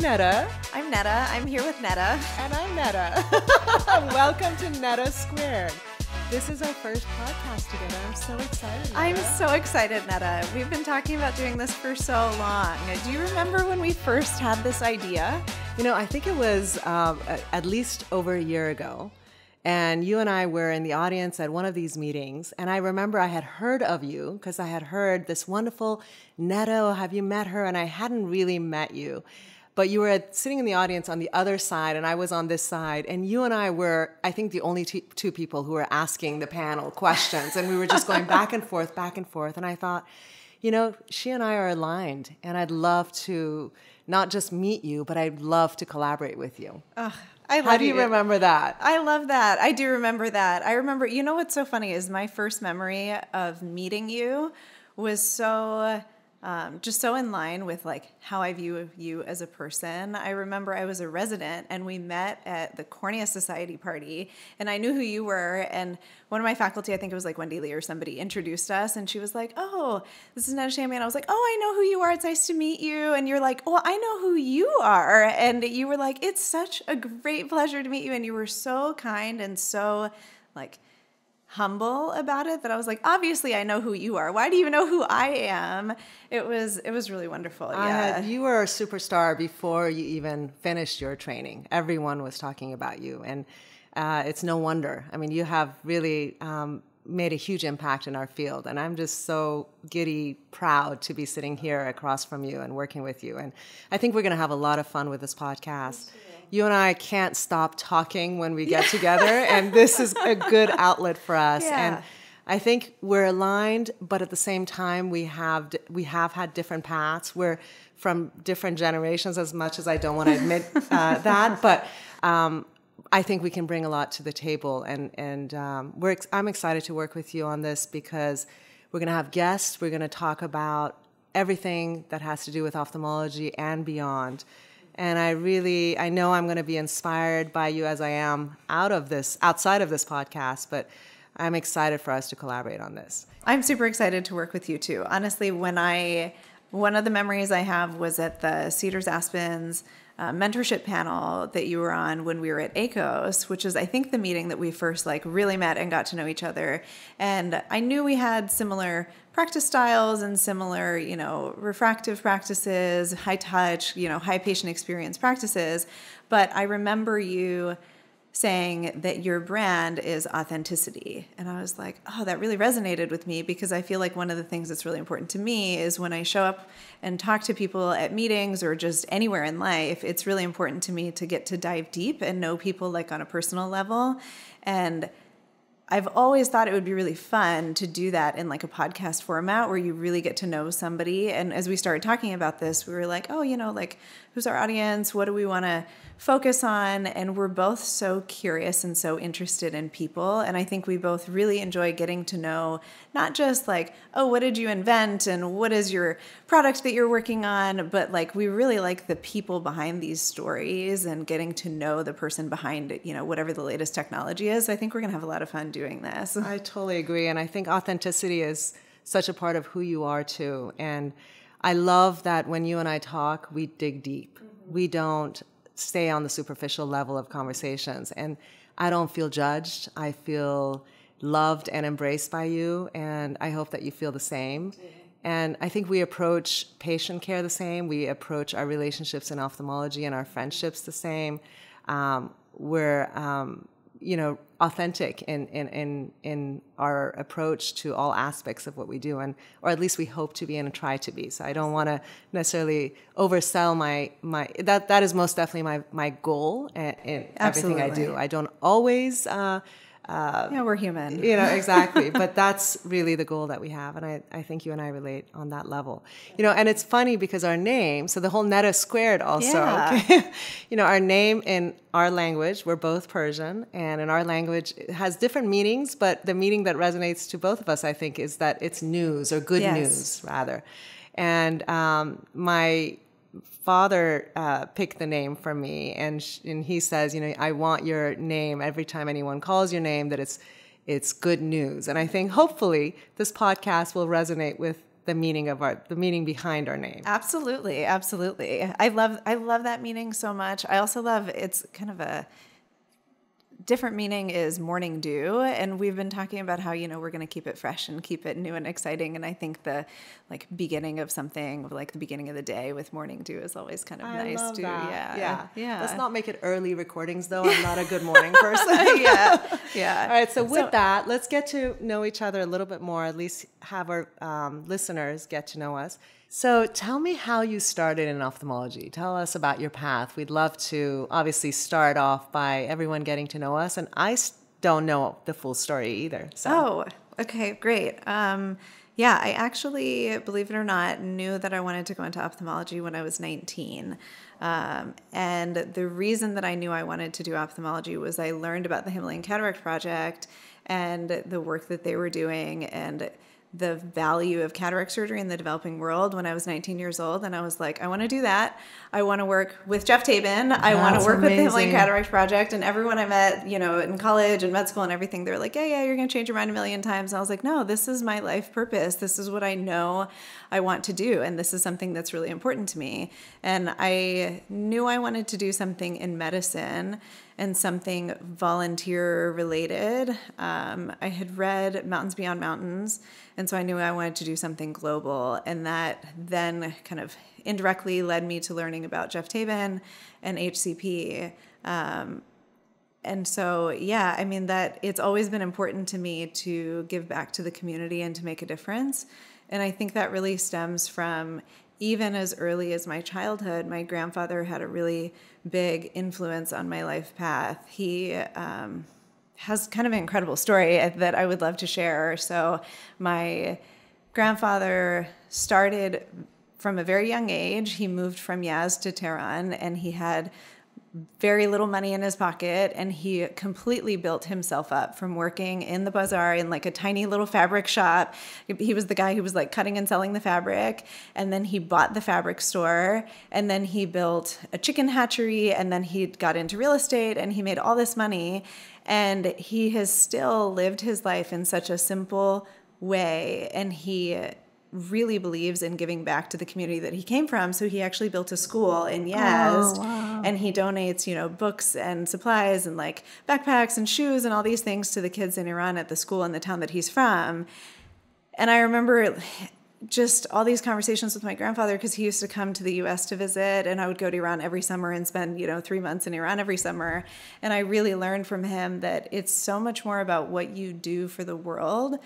Neda. I'm Neda. I'm here with Neda. And I'm Neda. Welcome to Neda Squared. This is our first podcast together. I'm so excited, Neda. I'm so excited, Neda. We've been talking about doing this for so long. Do you remember when we first had this idea? You know, I think it was at least over a year ago. And you and I were in the audience at one of these meetings. And I remember I had heard of you because I had heard this wonderful Neda, have you met her? And I hadn't really met you. But you were sitting in the audience on the other side, and I was on this side. And you and I were, I think, the only two people who were asking the panel questions. And we were just going back and forth, back and forth. And I thought, you know, she and I are aligned. And I'd love to not just meet you, but I'd love to collaborate with you. How do you remember that? I love that. I do remember that. I remember, you know what's so funny is my first memory of meeting you was so... just so in line with like how I view you as a person. I remember I was a resident and we met at the Cornea Society party and I knew who you were, and one of my faculty, I think it was like Wendy Lee or somebody, introduced us and she was like, oh, this is Neda Shamie. And I was like, oh, I know who you are. It's nice to meet you. And you're like, oh, I know who you are. And you were like, it's such a great pleasure to meet you. And you were so kind and so like humble about it that I was like, obviously I know who you are. Why do you even know who I am? It was really wonderful. Yeah. You were a superstar before you even finished your training. Everyone was talking about you, and it's no wonder. I mean, you have really made a huge impact in our field, and I'm just so giddy proud to be sitting here across from you and working with you. And I think we're going to have a lot of fun with this podcast. You and I can't stop talking when we get together, and this is a good outlet for us. Yeah. And I think we're aligned, but at the same time, we have had different paths. We're from different generations, as much as I don't want to admit that. But I think we can bring a lot to the table, and I'm excited to work with you on this because we're going to have guests. We're going to talk about everything that has to do with ophthalmology and beyond. And I know I'm going to be inspired by you as I am outside of this podcast, but I'm excited for us to collaborate on this. I'm super excited to work with you too. Honestly, one of the memories I have was at the Cedars Aspens mentorship panel that you were on when we were at ACOS, which is, I think, the meeting that we first like really met and got to know each other. And I knew we had similar practice styles and similar, refractive practices, high touch, high patient experience practices. But I remember you saying that your brand is authenticity. And I was like, oh, that really resonated with me because I feel like one of the things that's really important to me is when I show up and talk to people at meetings or just anywhere in life, it's really important to me to get to dive deep and know people like on a personal level. And I've always thought it would be really fun to do that in like a podcast format where you really get to know somebody. And as we started talking about this, we were like, oh, like who's our audience? What do we want to focus on? And we're both so curious and so interested in people. And I think we both really enjoy getting to know not just like, oh, what did you invent and what is your product that you're working on? But like we really like the people behind these stories and getting to know the person behind it, whatever the latest technology is. I think we're going to have a lot of fun doing this. I totally agree. And I think authenticity is such a part of who you are too. And I love that when you and I talk, we dig deep. Mm-hmm. We don't stay on the superficial level of conversations. And I don't feel judged. I feel loved and embraced by you. And I hope that you feel the same. Mm-hmm. And I think we approach patient care the same. We approach our relationships in ophthalmology and our friendships the same. We're authentic in our approach to all aspects of what we do, or at least we hope to be and try to be. So I don't want to necessarily oversell my that is most definitely my goal in everything I do. I don't always we're human. Exactly. But that's really the goal that we have. And I think you and I relate on that level. And it's funny because our name, so the whole Neda Squared also, yeah. Our name in our language, we're both Persian, and in our language it has different meanings, but the meaning that resonates to both of us, I think, is that it's news or good news, rather. And my father picked the name for me, and he says, I want your name every time anyone calls your name that it's good news. And I think hopefully this podcast will resonate with the meaning behind our name. Absolutely. Absolutely. I love that meaning so much. I also love, it's kind of a different meaning is morning dew. And we've been talking about how, we're going to keep it fresh and keep it new and exciting. And I think the beginning of something, like the beginning of the day with morning dew is always kind of nice love too. that. Yeah. Let's not make it early recordings though. I'm not a good morning person. Yeah. All right. So with that, let's get to know each other a little bit more, at least have our listeners get to know us. So tell me how you started in ophthalmology. Tell us about your path. We'd love to obviously start off by everyone getting to know us. And I don't know the full story either. So. Oh, okay, great. I actually, believe it or not, knew that I wanted to go into ophthalmology when I was 19. And the reason that I knew I wanted to do ophthalmology was I learned about the Himalayan Cataract Project and the work that they were doing and the value of cataract surgery in the developing world when I was 19 years old. And I was like, I want to do that. I want to work with Jeff Tabin. I want to work with the Himalayan Cataract Project. And everyone I met, in college and med school and everything, they're like, yeah, you're going to change your mind a million times. And I was like, no, this is my life purpose. This is what I know I want to do. And this is something that's really important to me. And I knew I wanted to do something in medicine and something volunteer related. I had read Mountains Beyond Mountains, and so I knew I wanted to do something global, and that then kind of indirectly led me to learning about Jeff Tabin and HCP. And so, that it's always been important to me to give back to the community and to make a difference. And I think that really stems from even as early as my childhood. My grandfather had a really big influence on my life path. He has kind of an incredible story that I would love to share. So my grandfather started from a very young age. He moved from Yazd to Tehran, and he had very little money in his pocket, and he completely built himself up from working in the bazaar in like a tiny little fabric shop. He was the guy who was like cutting and selling the fabric, and then he bought the fabric store, and then he built a chicken hatchery, and then he got into real estate, and he made all this money, and he has still lived his life in such a simple way, and he really believes in giving back to the community that he came from. So he actually built a school in Yazd, and he donates, books and supplies and like backpacks and shoes and all these things to the kids in Iran at the school in the town that he's from. And I remember just all these conversations with my grandfather, because he used to come to the U.S. to visit, and I would go to Iran every summer and spend, 3 months in Iran every summer. And I really learned from him that it's so much more about what you do for the world.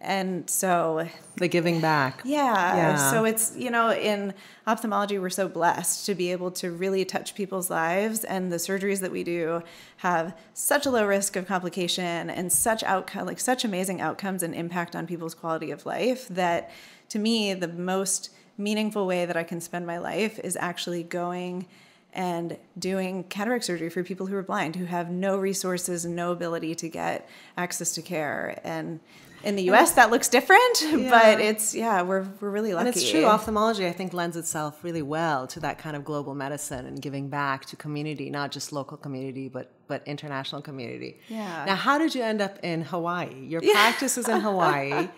And so the giving back. Yeah. So it's, in ophthalmology, we're so blessed to be able to really touch people's lives. And the surgeries that we do have such a low risk of complication and such amazing outcomes and impact on people's quality of life that, to me, the most meaningful way that I can spend my life is actually going and doing cataract surgery for people who are blind, who have no resources, no ability to get access to care. And in the U.S., that looks different, but it's, we're really lucky. And it's true. Ophthalmology, I think, lends itself really well to that kind of global medicine and giving back to community, not just local community, but international community. Yeah. Now, how did you end up in Hawaii? Your practice is in Hawaii.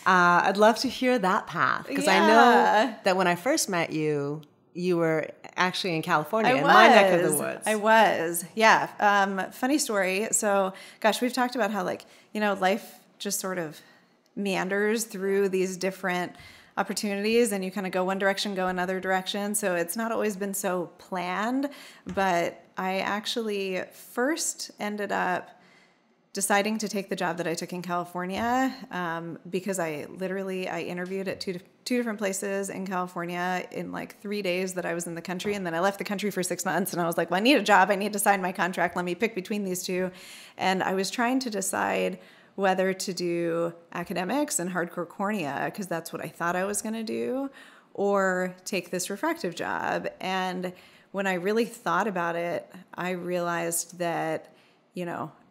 I'd love to hear that path, because I know that when I first met you, you were actually in California, in my neck of the woods. I was, yeah. Funny story. So, gosh, we've talked about how, life just sort of meanders through these different opportunities, and you kind of go one direction, go another direction. So it's not always been so planned, but I actually first ended up deciding to take the job that I took in California because I interviewed at two different places in California in 3 days that I was in the country. And then I left the country for 6 months, and I was like, well, I need a job. I need to sign my contract. Let me pick between these two. And I was trying to decide whether to do academics and hardcore cornea, because that's what I thought I was going to do, or take this refractive job. And when I really thought about it, I realized that,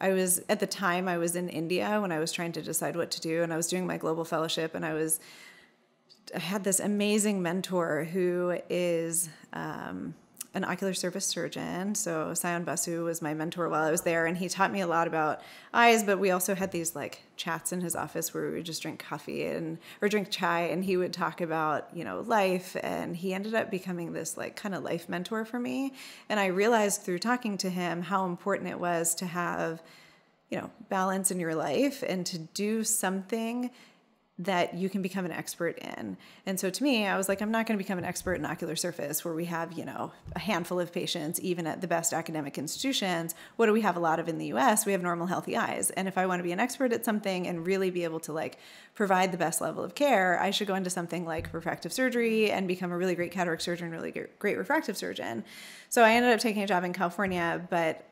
I was in India when I was trying to decide what to do, and I was doing my global fellowship, and I had this amazing mentor who is a an ocular surface surgeon. So Sion Basu was my mentor while I was there, and he taught me a lot about eyes, but we also had these like chats in his office where we would just drink coffee or drink chai, and he would talk about, life, and he ended up becoming this like kind of life mentor for me. And I realized through talking to him how important it was to have, balance in your life and to do something that you can become an expert in. And so to me, I was like, I'm not going to become an expert in ocular surface where we have, a handful of patients, even at the best academic institutions. What do we have a lot of in the US? We have normal, healthy eyes. And if I want to be an expert at something and really be able to like provide the best level of care, I should go into something like refractive surgery and become a really great cataract surgeon, really great refractive surgeon. So I ended up taking a job in California, but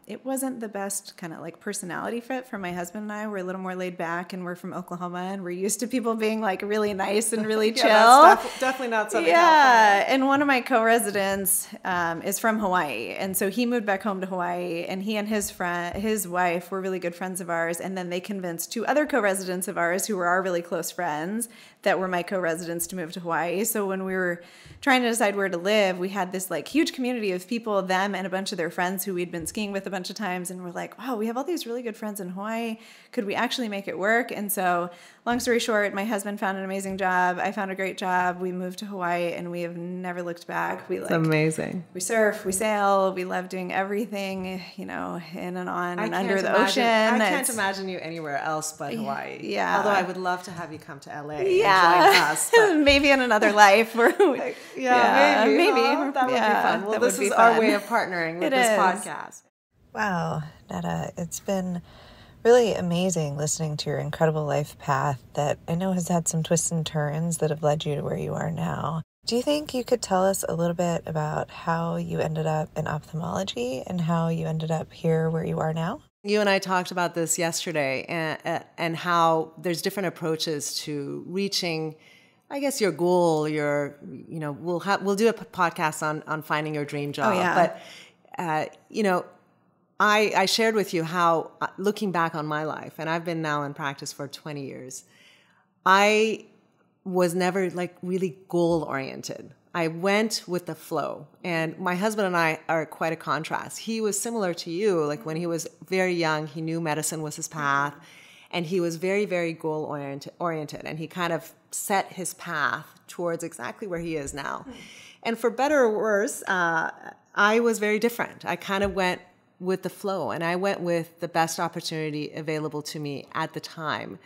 it wasn't the best kind of like personality fit for my husband and I. We're a little more laid back, and we're from Oklahoma, and we're used to people being like really nice and really chill. That's definitely not Southern California. And one of my co-residents is from Hawaii, and so he moved back home to Hawaii, and he and his wife were really good friends of ours, and then they convinced two other co-residents of ours who were our really close friends that were my co-residents to move to Hawaii. So when we were trying to decide where to live, we had this like huge community of people, them and a bunch of their friends who we'd been skiing with a bunch of times, and we're like, wow, we have all these really good friends in Hawaii. Could we actually make it work? And so long story short, my husband found an amazing job. I found a great job. We moved to Hawaii, and we have never looked back. It's amazing. We surf, we sail, we love doing everything, in and on and under the ocean. I can't imagine you anywhere else but Hawaii. Yeah. Although I would love to have you come to LA yeah. and join us. But maybe in another life. maybe. Oh, that would be fun. Well, this is our way of partnering with this podcast. Wow, Neda, it's been really amazing listening to your incredible life path that I know has had some twists and turns that have led you to where you are now. Do you think you could tell us a little bit about how you ended up in ophthalmology and how you ended up here where you are now? You and I talked about this yesterday, and how there's different approaches to reaching, I guess, your goal. We'll do a podcast on finding your dream job. Oh, yeah. But I shared with you how, looking back on my life, and I've been now in practice for 20 years, I was never like really goal oriented. I went with the flow. And my husband and I are quite a contrast. He was similar to you. Like when he was very young, he knew medicine was his path, and he was very, very goal oriented. And he kind of set his path towards exactly where he is now. And for better or worse, I was very different. I kind of went with the flow, and I went with the best opportunity available to me at the time.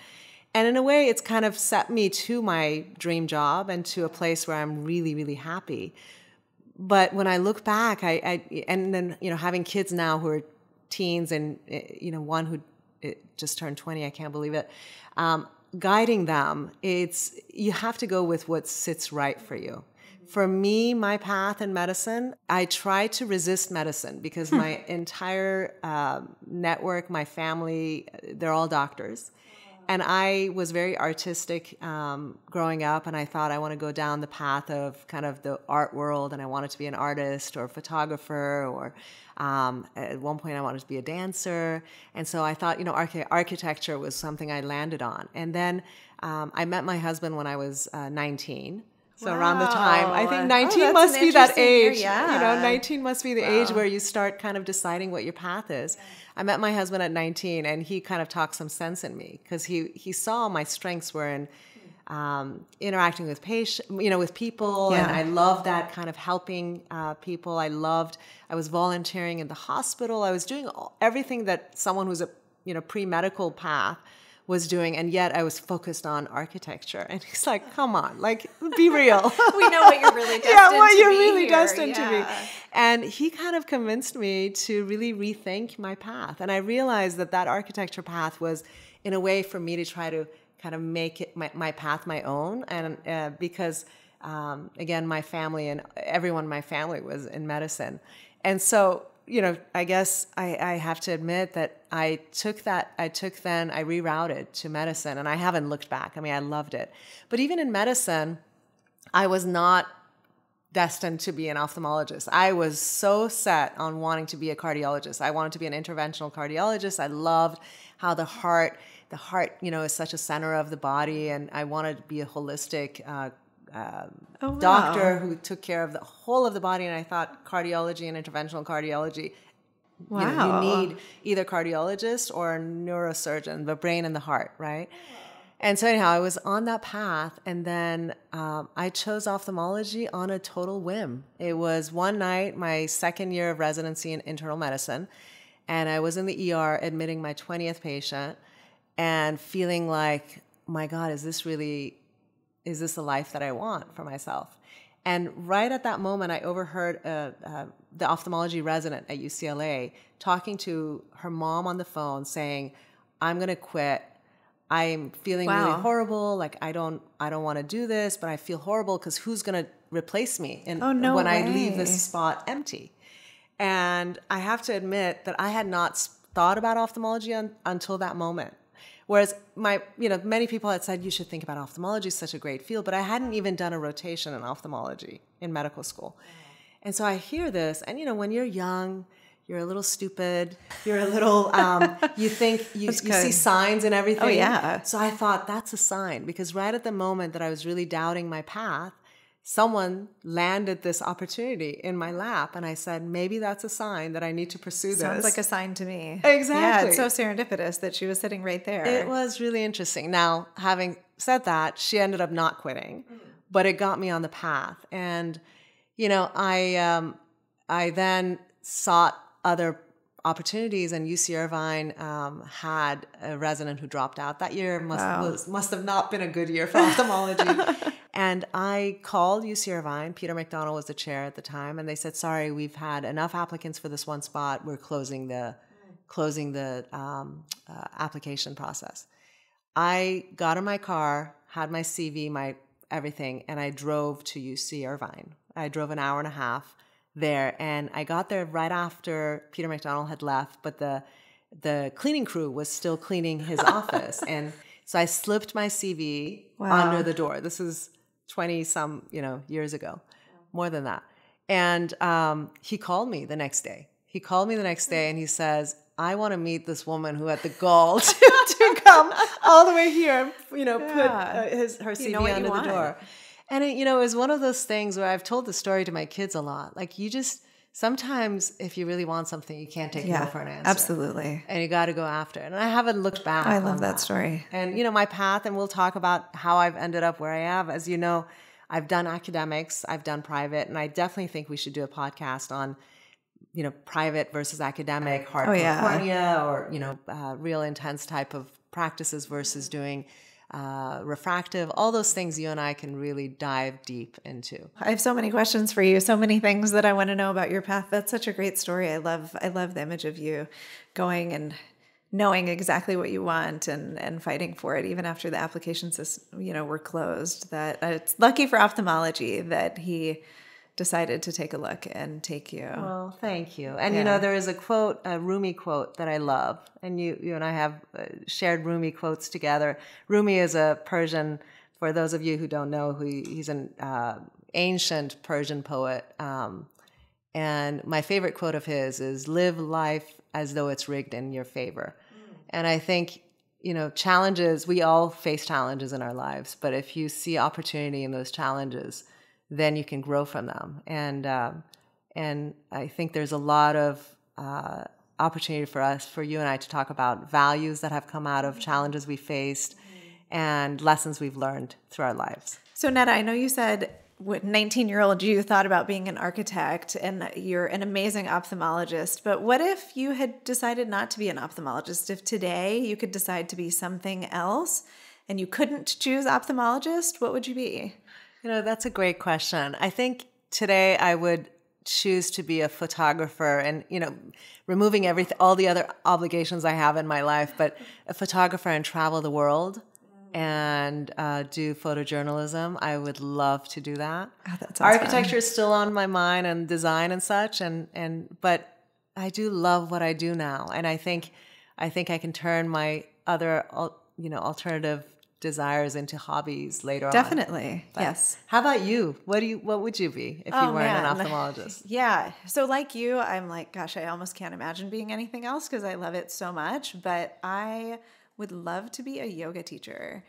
And in a way, it's kind of set me to my dream job and to a place where I'm really, really happy. But when I look back, and then, having kids now who are teens, and, one who just turned 20, I can't believe it, guiding them, you have to go with what sits right for you. For me, my path in medicine, I try to resist medicine because my entire network, my family, they're all doctors. And I was very artistic growing up, and I thought I want to go down the path of kind of the art world, and I wanted to be an artist or a photographer, or at one point I wanted to be a dancer. And so I thought, architecture was something I landed on. And then I met my husband when I was 19. So around the time, I think 19 must be that age. Yeah. 19 must be the age where you start kind of deciding what your path is. I met my husband at 19, and he kind of talked some sense in me because he saw my strengths were in interacting with with people, and I loved that kind of helping people. I was volunteering in the hospital. I was doing everything that someone who's a pre-medical path was doing, and yet I was focused on architecture. And he's like, come on, like, be real. We know what you're really destined to be. And he kind of convinced me to really rethink my path. And I realized that architecture path was, in a way, for me to try to kind of make it my path my own. And because, again, my family and everyone in my family was in medicine. And so, I guess I have to admit that I rerouted to medicine, and I haven't looked back. I mean, I loved it. But even in medicine, I was not destined to be an ophthalmologist. I was so set on wanting to be a cardiologist. I wanted to be an interventional cardiologist. I loved how the heart, is such a center of the body, and I wanted to be a holistic doctor who took care of the whole of the body, and I thought cardiology and interventional cardiology. Wow. You need either cardiologist or a neurosurgeon, the brain and the heart, right? And so anyhow, I was on that path, and then I chose ophthalmology on a total whim. It was one night, my second year of residency in internal medicine, and I was in the ER admitting my 20th patient and feeling like, my God, is this the life that I want for myself? And right at that moment, I overheard the ophthalmology resident at UCLA talking to her mom on the phone saying, I'm going to quit. I'm feeling really horrible. Like, I don't want to do this, but I feel horrible because who's going to replace me when I leave this spot empty? And I have to admit that I had not thought about ophthalmology until that moment. Whereas many people had said, you should think about ophthalmology, it's such a great field, but I hadn't even done a rotation in ophthalmology in medical school. And so I hear this, and when you're young, you're a little stupid, you're a little, you think, you see signs and everything. Oh, yeah. So I thought, that's a sign, because right at the moment that I was really doubting my path, someone landed this opportunity in my lap, and I said, maybe that's a sign that I need to pursue this. Sounds like a sign to me. Exactly. Yeah, it's so serendipitous that she was sitting right there. It was really interesting. Now, having said that, she ended up not quitting, but it got me on the path. And, I then sought other opportunities, and UC Irvine had a resident who dropped out that year. Must have not been a good year for ophthalmology. And I called UC Irvine. Peter McDonald was the chair at the time, and they said, "Sorry, we've had enough applicants for this one spot. We're closing the application process." I got in my car, had my CV, my everything, and I drove to UC Irvine. I drove an hour and a half there, and I got there right after Peter McDonald had left, but the cleaning crew was still cleaning his office, and so I slipped my CV under the door. This is 20-some years ago, more than that. And he called me the next day. And he says, "I want to meet this woman who had the gall to come all the way here, put her CV under the door." And it was one of those things where I've told the story to my kids a lot. Like, you just, sometimes if you really want something, you can't take no for an answer. Absolutely. And you got to go after it. And I haven't looked back. I love that story. And, my path, and we'll talk about how I've ended up where I am. As you know, I've done academics, I've done private, and I definitely think we should do a podcast on, private versus academic, hardcore cornea, or, real intense type of practices versus doing refractive, all those things you and I can really dive deep into. I have so many questions for you, so many things that I want to know about your path. That's such a great story. I love the image of you going and knowing exactly what you want and fighting for it, even after the applications, were closed. That it's lucky for ophthalmology that he decided to take a look and take you. Well, thank you. And there is a Rumi quote that I love, and you and I have shared Rumi quotes together. Rumi is a Persian, for those of you who don't know, he's an ancient Persian poet. And my favorite quote of his is, "Live life as though it's rigged in your favor." And I think, challenges, we all face challenges in our lives, but if you see opportunity in those challenges, then you can grow from them. And I think there's a lot of opportunity for you and I to talk about values that have come out of challenges we faced and lessons we've learned through our lives. So Neda, I know you said 19-year-old you thought about being an architect, and you're an amazing ophthalmologist, but what if you had decided not to be an ophthalmologist? If today you could decide to be something else and you couldn't choose ophthalmologist, what would you be? That's a great question. I think today I would choose to be a photographer, and, removing all the other obligations I have in my life, but a photographer and travel the world and do photojournalism. I would love to do that. Oh, that sounds Architecture fun. is still on my mind, and design and such, but I do love what I do now. And I think I can turn my other, alternative desires into hobbies later on. Definitely. But yes. How about you? What would you be if you weren't an ophthalmologist? Yeah. So like you, I'm like, gosh, I almost can't imagine being anything else because I love it so much. But I would love to be a yoga teacher,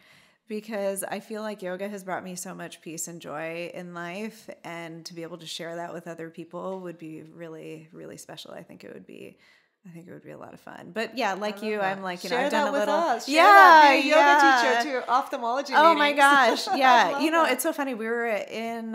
because I feel like yoga has brought me so much peace and joy in life, and to be able to share that with other people would be really, really special. I think it would be a lot of fun. But yeah, like you, I'm like, Share I've done that a with little, us. Share yeah, that. Be a yoga teacher to ophthalmology Oh meetings. my gosh, yeah. That. It's so funny. We were in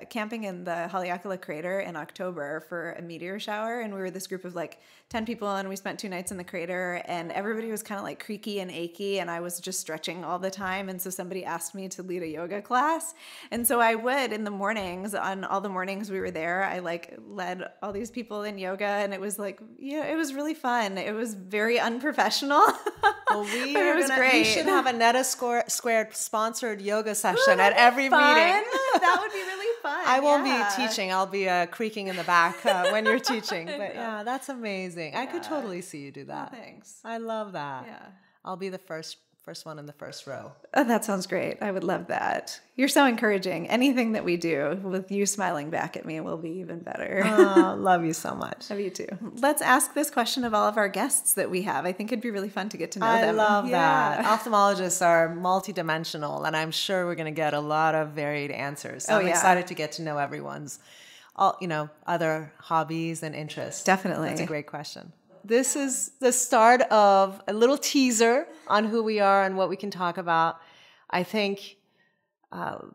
camping in the Haleakala crater in October for a meteor shower, and we were this group of like 10 people, and we spent 2 nights in the crater, and everybody was kind of like creaky and achy, and I was just stretching all the time, and so somebody asked me to lead a yoga class, and so I would in the mornings. On all the mornings we were there, I like led all these people in yoga, and it was like, it was really fun. It was very unprofessional. Well, we should have a Neda Squared sponsored yoga session at every meeting. That would be really fun. I won't be teaching. I'll be creaking in the back when you're teaching. But yeah, that's amazing. I could totally see you do that. Oh, thanks. I love that. Yeah. I'll be the first one in the first row. Oh, that sounds great. I would love that. You're so encouraging. Anything that we do with you smiling back at me will be even better. Oh, love you so much. Love you too. Let's ask this question of all of our guests that we have. I think it'd be really fun to get to know them. I love that. Ophthalmologists are multidimensional, and I'm sure we're going to get a lot of varied answers. So I'm excited to get to know everyone's, other hobbies and interests. Definitely. That's a great question. This is the start of a little teaser on who we are and what we can talk about. I think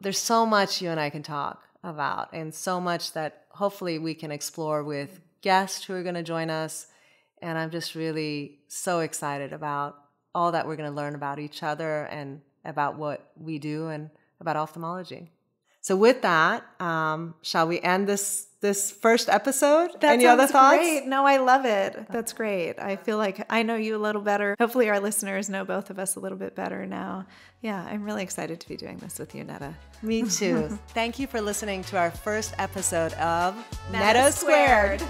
there's so much you and I can talk about, and so much that hopefully we can explore with guests who are going to join us. And I'm just really so excited about all that we're going to learn about each other and about what we do and about ophthalmology. So with that, shall we end this first episode? Any other thoughts? Great. No, I love it. That's great. I feel like I know you a little better. Hopefully our listeners know both of us a little bit better now. Yeah, I'm really excited to be doing this with you, Neda. Me too. Thank you for listening to our first episode of Neda Squared.